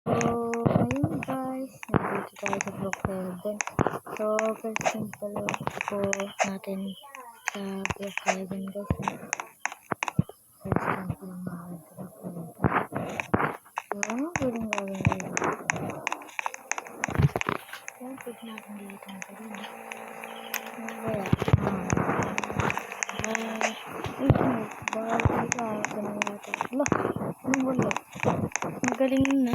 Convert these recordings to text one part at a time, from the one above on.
So, ayun guys, nandito tayo sa Block 11. So, first thing pala po natin sa Block 11 guys. First thing pala natin sa Block 11. So, ano pwedeng gawin dito? Kaya pwede natin dito ang pwede. Ano ba yan? Bakit ka? Ganun natin. Ala, ano wala? Magaling yun na.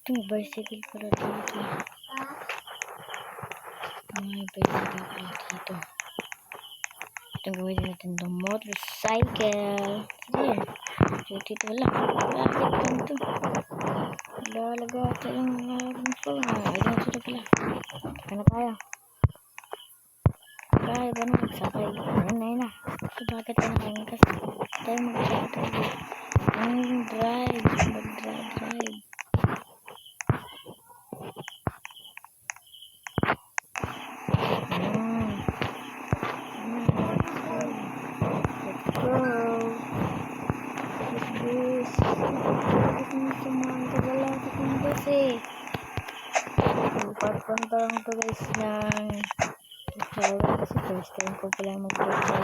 Ito may bicycle pala dito. May bicycle pala dito. Ito gawin natin itong motorcycle. Ayan. So dito wala. Bakit lang ito? Lalaga ito yung phone. Ayan sila pala. Ano tayo? Kaya ba na magsakay? Ayan na yun na. So bakit ka nakain kasi? Tayo magsakay. Drive. Mag-drive. Papunta lang to guys ng travel kasi first time ko pala mag-travel.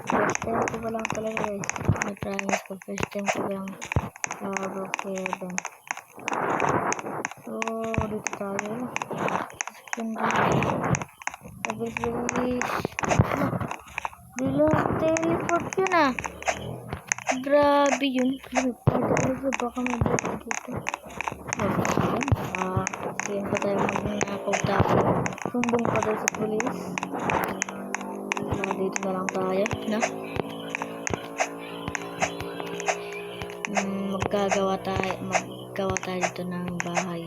First time ko pala pala guys. Mag-promise ko first time ko lang mag-travel. So dito tayo. Tapos bilang teleport yun ah. Grabe yun. Baka mabalik dito. Siyan pa tayo magnakaw tayo. Sumbong pa tayo sa pulis. Dito na lang tayo. Na? Maggawa tayo dito ng bahay.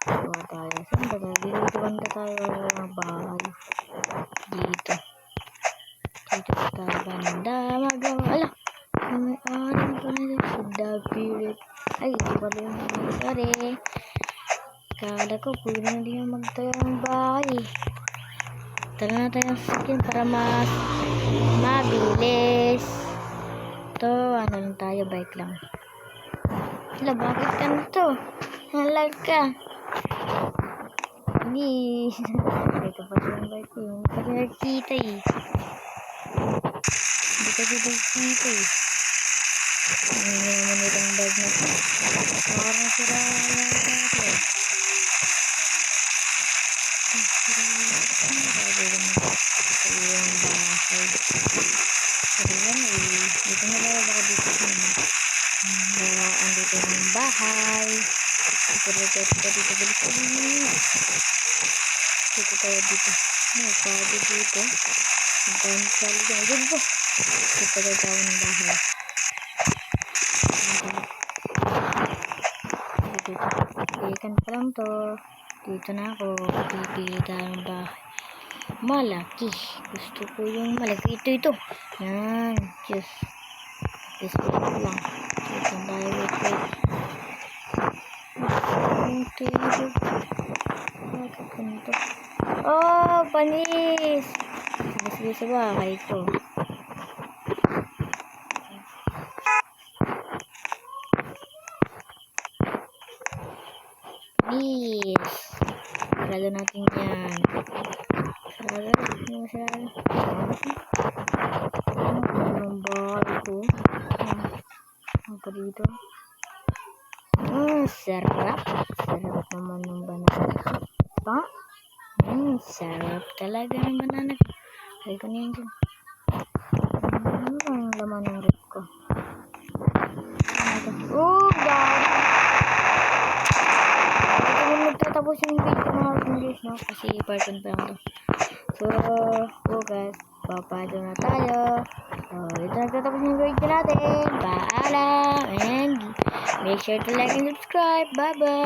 Gawa tayo. Saan ba tayo? Dito banda tayo ng bahay. Dito tayo banda. Magawa. Ala! May aram pa na sa dapirit. Ay, ito pala yung sorry. Kala ko pwede na din magtayo ng bahay. Tala na tayo ng skin para mas mabilis. Ito, ano lang tayo, bike lang. Hala, bakit ka na to? Halag ka. Hindi. Ito pa yung bike ko. Hindi kasi nagkita eh. Hindi kasi nagkita eh. Hindi naman itong bag na to. Parang sira lang tayo. Dito na lang baka dito andito ng bahay. Dito tayo dito. May sabi dito. Ang dami sali dyan. Dito tayo tayo ng bahay. Ikan pa lang to. Dito na ako. Pipili tayo ng bahay. Malaki. Gusto ko yung malaki. Ito. Yan. Diyos. Yes, wait lang. Dito tayo. Wait. Oh, panis. Sige sa bahay ko. Panis. Sarado natin yan. Sarado. Ang bahay ko. Apa dito? Sarap. Sarap naman ng banana. Pa? Sarap talaga ng banana. Try ko na yan dyan. Ano ang laman ng rip ko? Oh, God! Ito mo magtatapos yung video mga English, no? Kasi part 1 pa lang to. So, guys. Papado na tayo. So, ito nagtatapos yung video natin. Paalam! And make sure to like and subscribe. Bye-bye!